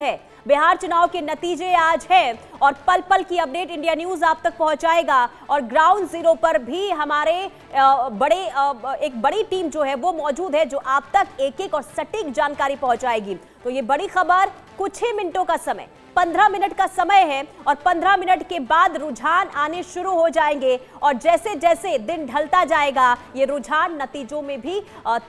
है। बिहार चुनाव के नतीजे आज है और पल पल की अपडेट इंडिया न्यूज आप तक पहुंचाएगा और ग्राउंड जीरो पर भी हमारे एक बड़ी टीम जो है वो मौजूद है जो आप तक एक एक और सटीक जानकारी पहुंचाएगी। तो ये बड़ी खबर, कुछ ही मिनटों का समय, 15 मिनट का समय है और 15 मिनट के बाद रुझान आने शुरू हो जाएंगे और जैसे जैसे दिन ढलता जाएगा ये रुझान नतीजों में भी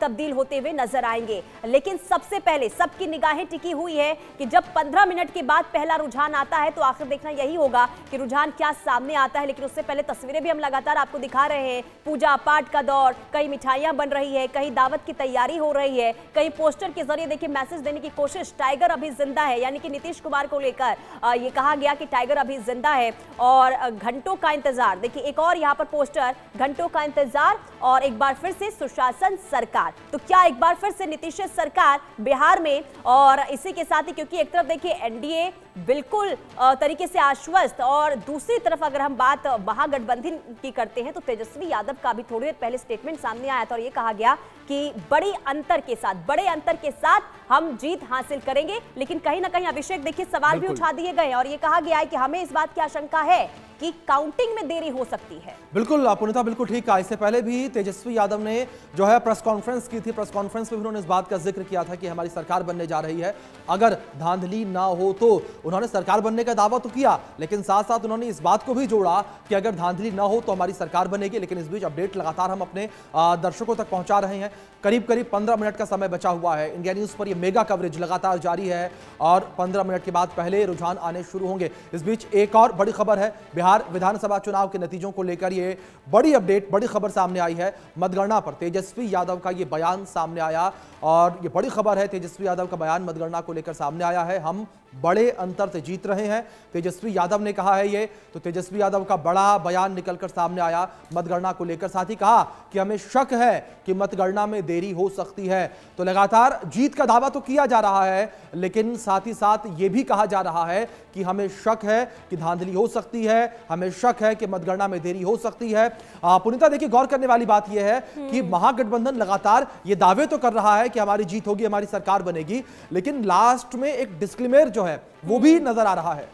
तब्दील होते हुए नजर आएंगे। लेकिन सबसे पहले सबकी निगाहें टिकी हुई है कि जब 15 मिनट के बाद पहला रुझान आता है तो आखिर देखना यही होगा कि रुझान क्या सामने आता है। लेकिन उससे पहले तस्वीरें भी हम लगातार आपको दिखा रहे हैं। पूजा पाठ का दौर, कहीं मिठाइयां बन रही है, कहीं दावत की तैयारी हो रही है, कहीं पोस्टर के जरिए देखिए मैसेज देने की कोशिश। टाइगर अभी जिंदा है, यानी कि नीतीश कुमार को लेकर ये कहा गया कि टाइगर अभी जिंदा है और घंटों का इंतजार। देखिए एक और यहाँ पर पोस्टर, घंटों का इंतजार और एक बार फिर से सुशासन सरकार। तो क्या एक बार फिर से नीतीश सरकार बिहार में? और इसी के साथ ही क्योंकि एक तरफ देखिए एनडीए बिल्कुल तरीके से आश्वस्त और दूसरी तरफ अगर हम बात महागठबंधन की करते हैं तो तेजस्वी यादव का भी थोड़ी देर पहले स्टेटमेंट सामने आया था और ये कहा गया कि बड़े अंतर के साथ हम जीत हासिल करेंगे। लेकिन कहीं ना कहीं अभिषेक देखिए सवाल भी उठा दिए गए और ये कहा गया है कि हमें इस बात की आशंका है कि काउंटिंग में देरी हो सकती है। बिल्कुल पुनीता, बिल्कुल ठीक कहा। इससे पहले भी तेजस्वी यादव ने जो है प्रेस कॉन्फ्रेंस की थी। प्रेस कॉन्फ्रेंस में भी उन्होंने इस बात का जिक्र किया था कि हमारी सरकार बनने जा रही है, अगर धांधली ना हो तो। उन्होंने सरकार बनने का दावा तो किया लेकिन साथ साथ उन्होंने इस बात को भी जोड़ा कि अगर धांधली ना हो तो हमारी सरकार बनेगी। लेकिन इस बीच अपडेट लगातार हम अपने दर्शकों तक पहुंचा रहे हैं। करीब 15 मिनट का समय बचा हुआ है। इंडिया न्यूज पर यह मेगा कवरेज लगातार जारी है और 15 मिनट के बाद पहले रुझान आने शुरू होंगे। इस बीच एक और बड़ी खबर है, बिहार विधानसभा चुनाव के नतीजों को लेकर ये बड़ी अपडेट, बड़ी खबर सामने आई है। मतगणना पर तेजस्वी यादव का ये बयान सामने आया और ये बड़ी खबर है। तेजस्वी यादव का बयान मतगणना को लेकर सामने आया है। हम बड़े अंतर से जीत रहे हैं, तेजस्वी यादव ने कहा है ये। तो तेजस्वी यादव का बड़ा बयान निकलकर सामने आया मतगणना को लेकर। साथ ही कहा कि हमें शक है कि मतगणना में देरी हो सकती है। तो लगातार जीत का दावा तो किया जा रहा है लेकिन साथ ही साथ ये भी कहा जा रहा है कि हमें शक है कि धांधली हो सकती है, हमें शक है कि मतगणना में देरी हो सकती है। पुनीता देखिए, गौर करने वाली बात यह है कि महागठबंधन लगातार ये दावे तो कर रहा है कि हमारी जीत होगी, हमारी सरकार बनेगी, लेकिन लास्ट में एक डिस्क्लेमर जो है वो भी नजर आ रहा है।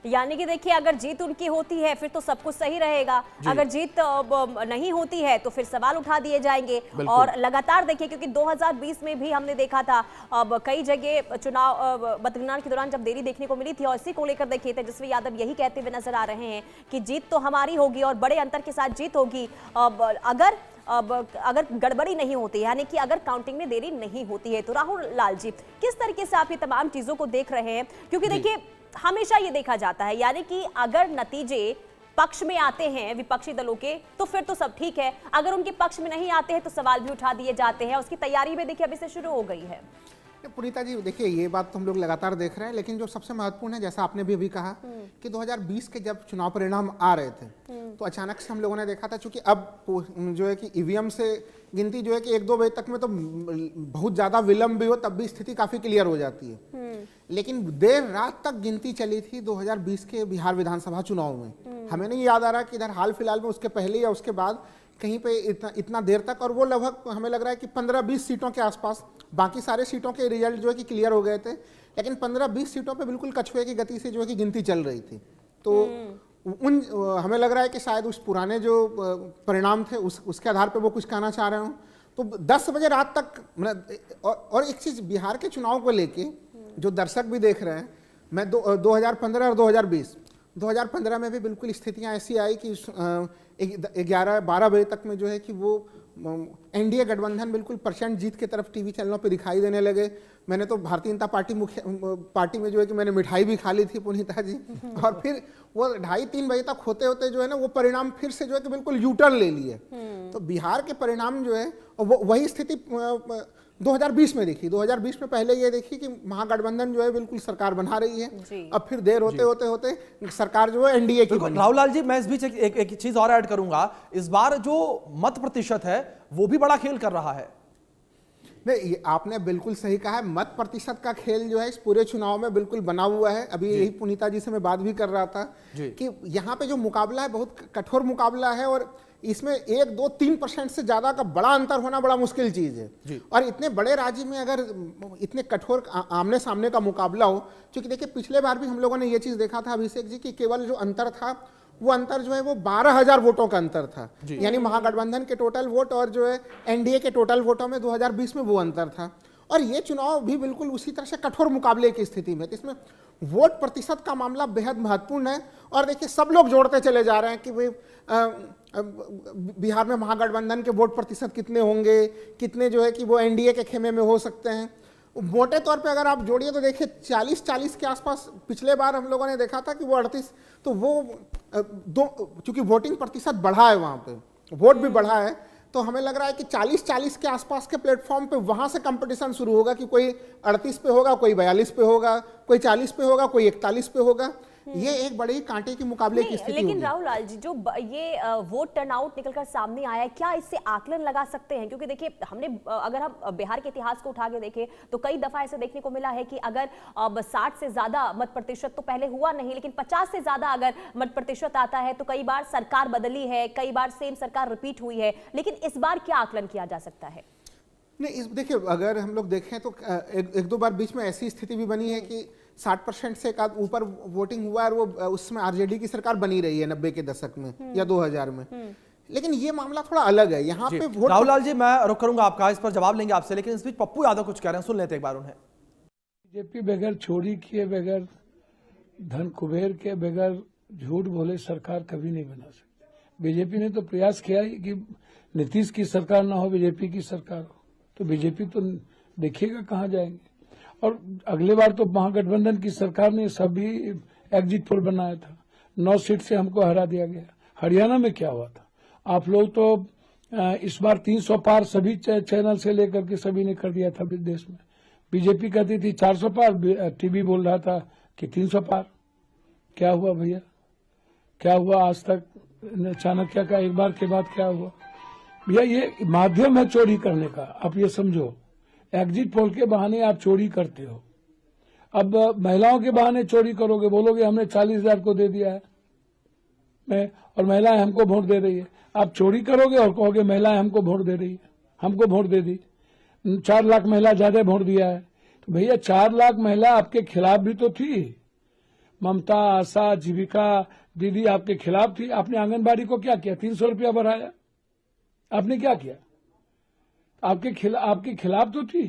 यानी कि देखिए अगर जीत उनकी होती है फिर तो सब कुछ सही रहेगा, अगर जीत नहीं होती है तो फिर सवाल उठा दिए जाएंगे। और लगातार देखिए क्योंकि 2020 में भी हमने देखा था अब कई जगह चुनाव मतगणना के दौरान जब देरी देखने को मिली थी और इसी को लेकर देखिए तेजस्वी यादव यही कहते हुए नजर आ रहे हैं कि जीत तो हमारी होगी और बड़े अंतर के साथ जीत होगी अगर गड़बड़ी नहीं होती, यानी कि अगर काउंटिंग में देरी नहीं होती है। तो राहुल लाल जी, किस तरीके से आप ये तमाम चीजों को देख रहे हैं? क्योंकि देखिए हमेशा ये देखा जाता है, यानी कि अगर नतीजे पक्ष में आते हैं विपक्षी दलों के तो फिर तो सब ठीक है, अगर उनके पक्ष में नहीं आते हैं तो सवाल भी उठा दिए जाते हैं। उसकी तैयारी में देखिए अभी से शुरू हो गई है। पुनीता जी देखिए, ये बात तो हम लोग लगातार देख रहे हैं, लेकिन जो सबसे महत्वपूर्ण है, जैसा आपने भी अभी कहा कि 2020 के जब चुनाव परिणाम आ रहे थे तो अचानक से हम लोगों ने देखा था, चूंकि अब जो है कि ईवीएम से गिनती जो है कि 1-2 बजे तक में तो बहुत ज्यादा विलंब भी हो तब भी स्थिति काफी क्लियर हो जाती है। लेकिन देर रात तक गिनती चली थी 2020 के बिहार विधानसभा चुनाव में। हमें नहीं याद आ रहा कि इधर हाल फिलहाल में उसके पहले या उसके बाद कहीं पे इतना देर तक, और वो लगभग हमें लग रहा है कि 15-20 सीटों के आसपास, बाकी सारे सीटों के रिजल्ट जो है कि क्लियर हो गए थे, लेकिन 15-20 सीटों पे बिल्कुल कछुए की गति से जो है कि गिनती चल रही थी। तो हमें लग रहा है कि शायद उस पुराने जो परिणाम थे उसके आधार पर वो कुछ कहना चाह रहे हो। तो 10 बजे रात तक और एक चीज बिहार के चुनाव को लेके जो दर्शक भी देख रहे हैं, मैं 2015 और 2015 में भी बिल्कुल स्थितियां ऐसी आई कि 11-12 बजे तक में जो है कि वो एनडीए गठबंधन बिल्कुल % जीत की तरफ टीवी चैनलों पे दिखाई देने लगे। मैंने तो भारतीय जनता पार्टी में जो है कि मैंने मिठाई भी खा ली थी पुनीता जी। और फिर वो 2:30-3 बजे तक होते होते जो है ना वो परिणाम फिर से जो है कि बिल्कुल यूटर्न ले लिए। तो बिहार के परिणाम जो है वही स्थिति 2020 में देखी। 2020 में पहले ये देखी कि महागठबंधन जो है बिल्कुल सरकार बना रही है, अब फिर देर होते सरकार जो है एनडीए की बनी। राहुल लाल जी, मैं इस बीच एक चीज और ऐड करूंगा। इस बार जो मत प्रतिशत है वो भी बड़ा खेल कर रहा है। नहीं, आपने बिल्कुल सही कहा है। मत प्रतिशत का खेल जो है इस पूरे चुनाव में बिल्कुल बना हुआ है। अभी यही पुनीता जी से मैं बात भी कर रहा था कि यहाँ पे जो मुकाबला है बहुत कठोर मुकाबला है और इसमें 1-2-3% से ज्यादा का बड़ा अंतर होना बड़ा मुश्किल चीज है। और इतने बड़े राज्य में अगर इतने कठोर आमने सामने का मुकाबला हो, क्योंकि देखिए पिछले बार भी हम लोगों ने ये चीज देखा था अभिषेक जी, कि केवल जो अंतर था वो अंतर जो है वो 12,000 वोटों का अंतर था, यानी महागठबंधन के टोटल वोट और जो है एनडीए के टोटल वोटों में 2020 में वो अंतर था। और ये चुनाव भी बिल्कुल उसी तरह से कठोर मुकाबले की स्थिति में, तो इसमें वोट प्रतिशत का मामला बेहद महत्वपूर्ण है। और देखिए सब लोग जोड़ते चले जा रहे हैं कि भाई बिहार में महागठबंधन के वोट प्रतिशत कितने होंगे, कितने जो है कि वो एनडीए के खेमे में हो सकते हैं। मोटे तौर पे अगर आप जोड़िए तो देखिए 40-40 के आसपास पिछले बार हम लोगों ने देखा था कि वो 38, तो वो चूंकि वोटिंग प्रतिशत बढ़ा है, वहाँ पे वोट भी बढ़ा है, तो हमें लग रहा है कि 40-40 के आसपास के प्लेटफॉर्म पे वहां से कंपटीशन शुरू होगा कि कोई 38 पे होगा, कोई 42 पे होगा, कोई 40 पे होगा, कोई 41 पे होगा। ये एक बड़ी कांटे की मुकाबले की स्थिति लेकिन होगी। राहुल लाल जी, जो ये वोट टर्नआउट निकलकर सामने आया है, क्या इससे आकलन लगा सकते हैं? क्योंकि देखिए हमने अगर हम बिहार के इतिहास को उठा के देखें तो कई दफा ऐसे देखने को मिला है कि अगर 60 से ज्यादा मत प्रतिशत तो पहले हुआ नहीं, लेकिन 50 से ज्यादा अगर मत प्रतिशत आता है तो कई बार सरकार बदली है, कई बार सेम सरकार रिपीट हुई है। लेकिन इस बार क्या आकलन किया जा सकता है? नहीं, देखिए अगर हम लोग देखें तो एक दो बार बीच में ऐसी स्थिति भी बनी है कि 60% से एक ऊपर वोटिंग हुआ है, और वो उसमें आरजेडी की सरकार बनी रही है 90 के दशक में या 2000 में। लेकिन ये मामला थोड़ा अलग है। यहाँ पे वोट राहुल लाल जी, मैं रुक करूंगा आपका, इस पर जवाब लेंगे आपसे, लेकिन इस बीच पप्पू यादव कुछ कह रहे हैं, सुन लेते एक बार उन्हें। बीजेपी बगैर चोरी किए, बगैर धन कुबेर के, बगैर झूठ बोले सरकार कभी नहीं बना सकती। बीजेपी ने तो प्रयास किया ही कि नीतीश की सरकार ना हो, बीजेपी की सरकार हो, तो बीजेपी तो देखिएगा कहाँ जाएंगे। और अगले बार तो महागठबंधन की सरकार ने सभी एग्जिट पोल बनाया था, 9 सीट से हमको हरा दिया गया। हरियाणा में क्या हुआ था? आप लोग तो इस बार 300 पार सभी चैनल से लेकर के सभी ने कर दिया था देश में। बीजेपी कहती थी 400 पार, टीवी बोल रहा था कि 300 पार। क्या हुआ भैया? क्या हुआ आज तक? चाणक्य का एक बार के बाद क्या हुआ भैया? ये माध्यम है चोरी करने का, आप ये समझो। एग्जिट पोल के बहाने आप चोरी करते हो। अब महिलाओं के बहाने चोरी करोगे, बोलोगे हमने 40,000 को दे दिया है और महिलाएं हमको वोट दे रही है। आप चोरी करोगे और कहोगे महिलाएं हमको वोट दे रही है, हमको वोट दे दी, 4 लाख महिला ज्यादा वोट दिया है। तो भैया 4 लाख महिला आपके खिलाफ भी तो थी। ममता, आशा, जीविका दीदी आपके खिलाफ थी। आपने आंगनबाड़ी को क्या किया? 300 रुपया बढ़ाया। आपने क्या किया? आपके खिलाफ तो थी।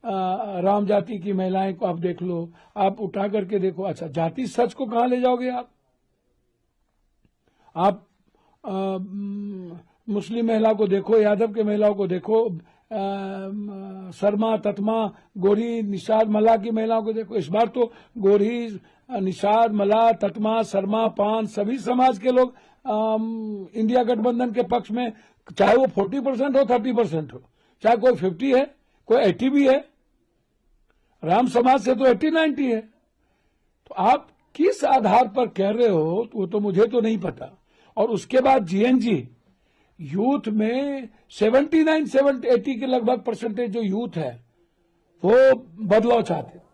राम जाति की महिलाएं को आप देख लो, आप उठा करके देखो। अच्छा, जाति सच को कहां ले जाओगे आप मुस्लिम महिला को देखो, यादव के महिलाओं को देखो, शर्मा, ततमा, गोरी, निषाद, मला की महिलाओं को देखो। इस बार तो गोरी, निषाद, मला, ततमा, शर्मा, पान सभी समाज के लोग इंडिया गठबंधन के पक्ष में, चाहे वो 40% हो, 30% हो, चाहे कोई 50 है, कोई 80 भी है। राम समाज से तो 80-90 है। तो आप किस आधार पर कह रहे हो वो तो मुझे तो नहीं पता। और उसके बाद जीएनजी यूथ में 79-80 के लगभग परसेंटेज जो यूथ है वो बदलाव चाहते।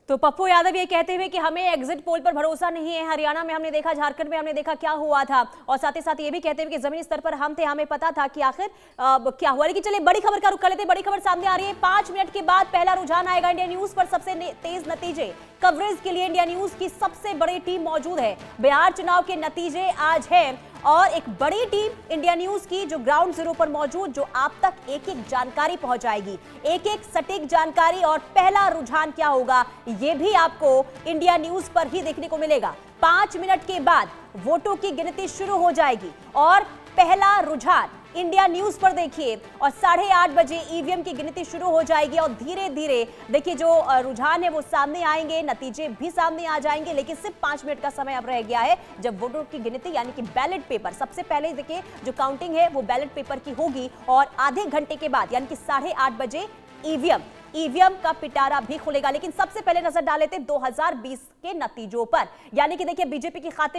तो पप्पू यादव ये कहते हुए कि हमें एग्जिट पोल पर भरोसा नहीं है। हरियाणा में हमने देखा, झारखंड में हमने देखा क्या हुआ था, और साथ ही साथ ये भी कहते हुए कि जमीनी स्तर पर हम थे, हमें पता था कि आखिर क्या हुआ। लेकिन चलिए बड़ी खबर का रुख कर लेते हैं। बड़ी खबर सामने आ रही है। 5 मिनट के बाद पहला रुझान आएगा इंडिया न्यूज पर। सबसे तेज नतीजे कवरेज के लिए इंडिया न्यूज की सबसे बड़ी टीम मौजूद है। बिहार चुनाव के नतीजे आज है और एक बड़ी टीम इंडिया न्यूज की जो ग्राउंड जीरो पर मौजूद, जो आप तक एक एक जानकारी पहुंचाएगी, एक एक सटीक जानकारी। और पहला रुझान क्या होगा ये भी आपको इंडिया न्यूज पर ही देखने को मिलेगा। 5 मिनट के बाद वोटों की गिनती शुरू हो जाएगी और पहला रुझान इंडिया न्यूज पर देखिए। और 8:30 बजे ईवीएम की गिनती शुरू हो जाएगी और धीरे धीरे देखिए जो रुझान है वो सामने आएंगे, नतीजे भी सामने आ जाएंगे। लेकिन सिर्फ 5 मिनट का समय अब रह गया है जब वोटों की गिनती यानी कि बैलेट पेपर, सबसे पहले देखिए जो काउंटिंग है वो बैलेट पेपर की होगी। और आधे घंटे के बाद यानी कि 8:30 बजे ईवीएम का पिटारा भी खुलेगा। लेकिन सबसे पहले नजर डाले थे 2020 के नतीजों पर। यानी कि देखिए बीजेपी की खातिर